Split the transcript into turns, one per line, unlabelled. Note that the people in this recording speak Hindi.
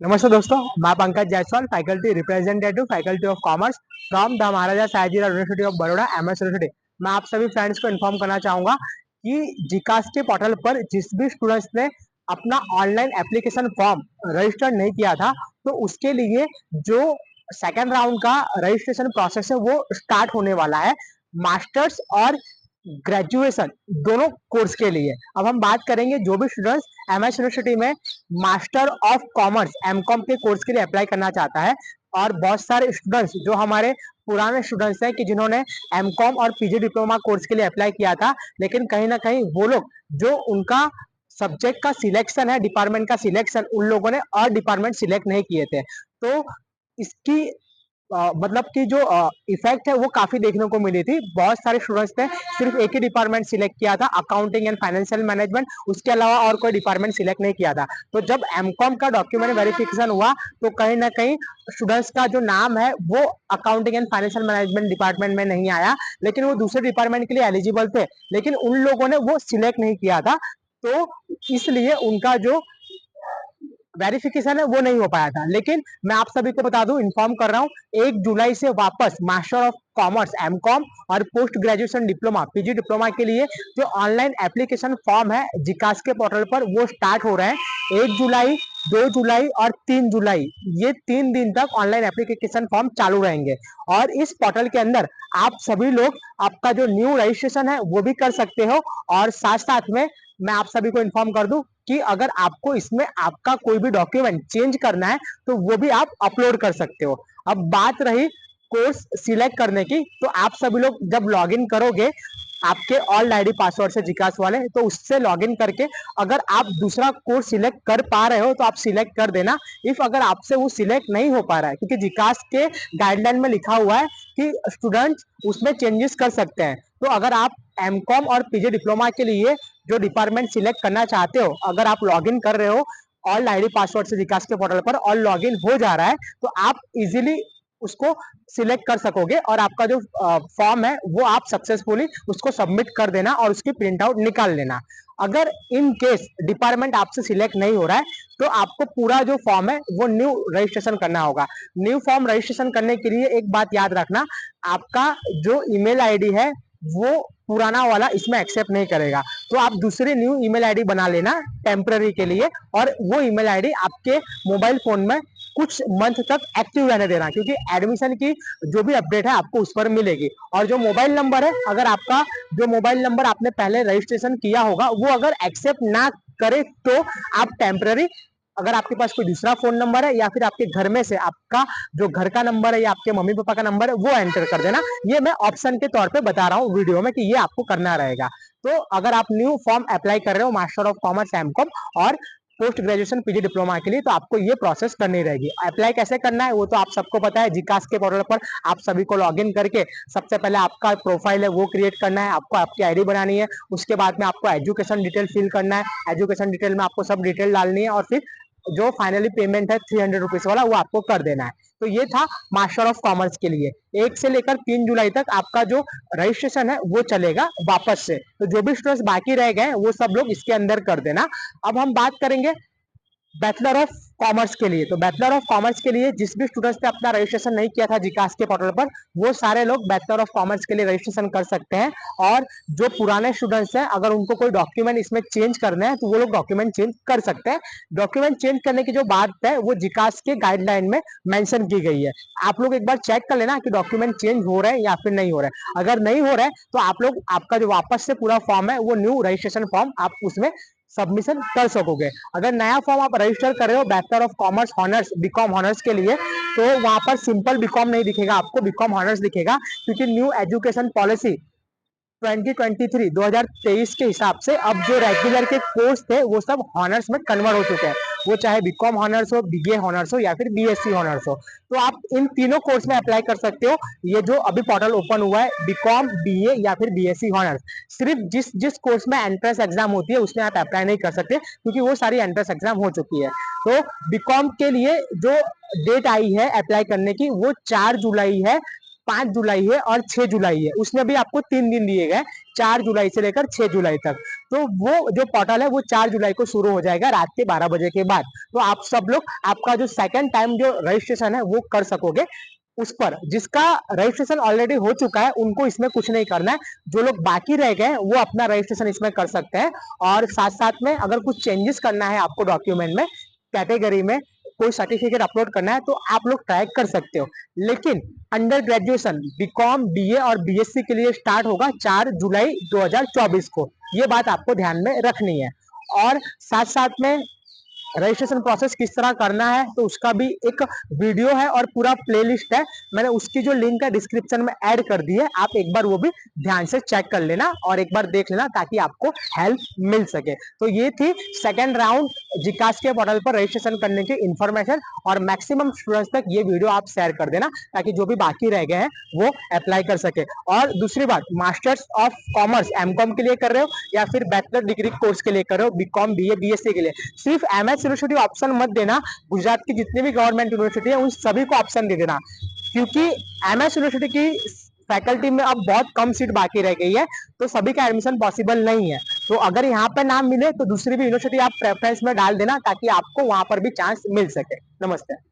नमस्ते दोस्तों, मैं Pankaj Jaiswal, faculty representative, faculty of commerce from the Maharaja Sayajirao University of Baroda, MS University. मैं आप सभी फ्रेंड्स को इन्फॉर्म करना चाहूंगा कि जिकास के पोर्टल पर जिस भी स्टूडेंट्स ने अपना ऑनलाइन एप्लीकेशन फॉर्म रजिस्टर नहीं किया था, तो उसके लिए जो सेकेंड राउंड का रजिस्ट्रेशन प्रोसेस है वो स्टार्ट होने वाला है, मास्टर्स और ग्रेजुएशन दोनों कोर्स के लिए। अब हम बात करेंगे जो भी स्टूडेंट्स एमएस यूनिवर्सिटी में मास्टर ऑफ कॉमर्स एमकॉम के कोर्स के लिए अप्लाई करना चाहता है, और बहुत सारे स्टूडेंट्स जो हमारे पुराने स्टूडेंट्स हैं कि जिन्होंने एमकॉम और पीजी डिप्लोमा कोर्स के लिए अप्लाई किया था, लेकिन कहीं ना कहीं वो लोग जो उनका सब्जेक्ट का सिलेक्शन है, डिपार्टमेंट का सिलेक्शन, उन लोगों ने और डिपार्टमेंट सिलेक्ट नहीं किए थे। तो इसकी मतलब कि जो इफेक्ट है वो काफी देखने को मिली थी। बहुत सारे स्टूडेंट्स ने सिर्फ एक ही डिपार्टमेंट सिलेक्ट किया था, अकाउंटिंग एंड फाइनेंशियल मैनेजमेंट, उसके अलावा और कोई डिपार्टमेंट सिलेक्ट नहीं किया था। तो जब एमकॉम का डॉक्यूमेंट वेरिफिकेशन हुआ, तो कहीं ना कहीं स्टूडेंट्स का जो नाम है वो accounting and financial management department में नहीं आया, लेकिन वो दूसरे डिपार्टमेंट के लिए एलिजिबल थे, लेकिन उन लोगों ने वो सिलेक्ट नहीं किया था। तो इसलिए उनका जो वेरिफिकेशन है वो नहीं हो पाया था। लेकिन मैं आप सभी को बता दूं, इन्फॉर्म कर रहा हूं, 1 जुलाई से वापस मास्टर ऑफ कॉमर्स एमकॉम और post graduation diploma PG diploma के लिए जो ऑनलाइन एप्लीकेशन फॉर्म है जिकास के पोर्टल पर वो स्टार्ट हो रहे हैं। 1 जुलाई, 2 जुलाई और 3 जुलाई, ये 3 दिन तक ऑनलाइन एप्लीकेशन फॉर्म चालू रहेंगे। और इस पोर्टल के अंदर आप सभी लोग आपका जो न्यू रजिस्ट्रेशन है वो भी कर सकते हो, और साथ साथ में मैं आप सभी को इन्फॉर्म कर दूं कि अगर आपको इसमें आपका कोई भी डॉक्यूमेंट चेंज करना है तो वो भी आप अपलोड कर सकते हो। अब बात रही कोर्स सिलेक्ट करने की, तो आप सभी लोग जब लॉगिन करोगे आपके ऑल आईडी पासवर्ड से जिकास वाले, तो उससे लॉगिन करके अगर आप दूसरा कोर्स सिलेक्ट कर पा रहे हो तो आप सिलेक्ट कर देना। इफ अगर आपसे वो सिलेक्ट नहीं हो पा रहा है, क्योंकि जिकास के गाइडलाइन में लिखा हुआ है कि स्टूडेंट उसमें चेंजेस कर सकते हैं, तो अगर आप एमकॉम और पीजी डिप्लोमा के लिए जो डिपार्टमेंट सिलेक्ट करना चाहते हो, अगर आप लॉगिन कर रहे हो ऑल आईडी पासवर्ड से विकास के पोर्टल पर और लॉगिन हो जा रहा है, तो आप इजीली उसको सिलेक्ट कर सकोगे, और आपका जो फॉर्म है वो आप सक्सेसफुली उसको सबमिट कर देना और उसकी प्रिंट आउट निकाल लेना। अगर इन केस डिपार्टमेंट आपसे सिलेक्ट नहीं हो रहा है, तो आपको पूरा जो फॉर्म है वो न्यू रजिस्ट्रेशन करना होगा। न्यू फॉर्म रजिस्ट्रेशन करने के लिए एक बात याद रखना, आपका जो ईमेल आईडी है वो पुराना वाला इसमें एक्सेप्ट नहीं करेगा, तो आप दूसरी न्यू ईमेल आईडी बना लेना टेम्पररी के लिए, और वो ईमेल आईडी आपके मोबाइल फोन में कुछ मंथ तक एक्टिव रहने देना, क्योंकि एडमिशन की जो भी अपडेट है आपको उस पर मिलेगी। और जो मोबाइल नंबर है, अगर आपका जो मोबाइल नंबर आपने पहले रजिस्ट्रेशन किया होगा वो अगर एक्सेप्ट ना करे, तो आप टेम्पररी, अगर आपके पास कोई दूसरा फोन नंबर है या फिर आपके घर में से आपका जो घर का नंबर है या आपके मम्मी पापा का नंबर है वो एंटर कर देना। ये मैं ऑप्शन के तौर पे बता रहा हूँ वीडियो में कि ये आपको करना रहेगा। तो अगर आप न्यू फॉर्म अप्लाई कर रहे हो मास्टर ऑफ कॉमर्स एमकॉम और पोस्ट ग्रेजुएशन पीजी डिप्लोमा के लिए, तो आपको ये प्रोसेस करनी रहेगी। अप्लाई कैसे करना है वो तो आप सबको पता है, जिकास के पोर्टल पर आप सभी को लॉगिन करके सबसे पहले आपका प्रोफाइल है वो क्रिएट करना है, आपको आपकी आईडी बनानी है, उसके बाद में आपको एजुकेशन डिटेल फिल करना है, एजुकेशन डिटेल में आपको सब डिटेल डालनी है, और फिर जो फाइनली पेमेंट है 300 रुपीज वाला वो आपको कर देना है। तो ये था मास्टर ऑफ कॉमर्स के लिए। 1 से लेकर 3 जुलाई तक आपका जो रजिस्ट्रेशन है वो चलेगा वापस से, तो जो भी स्टूडेंट्स बाकी रह गए वो सब लोग इसके अंदर कर देना। अब हम बात करेंगे बैचलर ऑफ कॉमर्स के लिए। तो बैचलर ऑफ कॉमर्स के लिए जिस भी स्टूडेंट्स ने अपना रजिस्ट्रेशन नहीं किया था जिकास के पोर्टल पर, वो सारे लोग बैचलर ऑफ कॉमर्स के लिए रजिस्ट्रेशन कर सकते हैं। और जो पुराने स्टूडेंट्स हैं, अगर उनको कोई डॉक्यूमेंट इसमें चेंज करना है तो वो लोग डॉक्यूमेंट चेंज कर सकते हैं। डॉक्यूमेंट चेंज करने की जो बात है वो जिकास के गाइडलाइन में मेंशन की गई है। आप लोग एक बार चेक कर लेना कि डॉक्यूमेंट चेंज हो रहे हैं या फिर नहीं हो रहे हैं। अगर नहीं हो रहा है तो आप लोग आपका जो वापस से पूरा फॉर्म है वो न्यू रजिस्ट्रेशन फॉर्म आप उसमें सबमिशन कर सकोगे। अगर नया फॉर्म आप रजिस्टर कर रहे हो bachelor of commerce honours BCom honours के लिए, तो वहां पर सिंपल बीकॉम नहीं दिखेगा, आपको बीकॉम हॉनर्स दिखेगा, क्योंकि न्यू एजुकेशन पॉलिसी 2023 के हिसाब से अब जो रेगुलर के कोर्स थे वो सब हॉनर्स में कन्वर्ट हो चुके हैं, वो चाहे बीकॉम हॉनर्स हो, बीए हॉनर्स हो या फिर बीएससी हॉनर्स हो। तो आप इन तीनों कोर्स में अप्लाई कर सकते हो। ये जो अभी पोर्टल ओपन हुआ है बीकॉम, बीए या फिर बीएससी हॉनर्स, सिर्फ जिस जिस कोर्स में एंट्रेंस एग्जाम होती है उसमें आप अप्लाई नहीं कर सकते, क्योंकि वो सारी एंट्रेंस एग्जाम हो चुकी है। तो बीकॉम के लिए जो डेट आई है अप्लाई करने की वो 4 जुलाई है, 5 जुलाई है और 6 जुलाई है, उसमें भी आपको 3 दिन दिए गए, 4 जुलाई से लेकर 6 जुलाई तक। तो वो जो पोर्टल है वो 4 जुलाई को शुरू हो जाएगा रात के 12 बजे के बाद। तो आप सब लोग आपका जो सेकंड टाइम जो रजिस्ट्रेशन है वो कर सकोगे उस पर। जिसका रजिस्ट्रेशन ऑलरेडी हो चुका है उनको इसमें कुछ नहीं करना है, जो लोग बाकी रह गए वो अपना रजिस्ट्रेशन इसमें कर सकते हैं। और साथ साथ में अगर कुछ चेंजेस करना है आपको डॉक्यूमेंट में, कैटेगरी में कोई सर्टिफिकेट अपलोड करना है, तो आप लोग ट्राई कर सकते हो। लेकिन अंडर ग्रेजुएशन बीकॉम, बीए और बीएससी के लिए स्टार्ट होगा 4 जुलाई 2024 को, ये बात आपको ध्यान में रखनी है। और साथ साथ में रजिस्ट्रेशन प्रोसेस किस तरह करना है तो उसका भी एक वीडियो है और पूरा प्लेलिस्ट है, मैंने उसकी जो लिंक है डिस्क्रिप्शन में ऐड कर दी है, आप एक बार वो भी ध्यान से चेक कर लेना और एक बार देख लेना ताकि आपको हेल्प मिल सके। तो ये थी सेकेंड राउंड जिकास के पोर्टल पर रजिस्ट्रेशन करने की इन्फॉर्मेशन, और मैक्सिमम स्टूडेंट्स तक ये वीडियो आप शेयर कर देना ताकि जो भी बाकी रह गए हैं वो अप्लाई कर सके। और दूसरी बात, मास्टर्स ऑफ कॉमर्स एमकॉम के लिए कर रहे हो या फिर बैचलर डिग्री कोर्स के लिए कर रहे हो, बीकॉम, बीए, बीएससी के लिए, सिर्फ एमएस यूनिवर्सिटी ऑप्शन मत देना, गुजरात की जितनी भी गवर्नमेंट यूनिवर्सिटी है उन सभी को ऑप्शन दे देना, क्योंकि एमएस यूनिवर्सिटी की फैकल्टी में अब बहुत कम सीट बाकी रह गई है, तो सभी का एडमिशन पॉसिबल नहीं है। तो अगर यहाँ पर नाम मिले तो दूसरी भी यूनिवर्सिटी आप प्रेफरेंस में डाल देना ताकि आपको वहां पर भी चांस मिल सके। नमस्ते।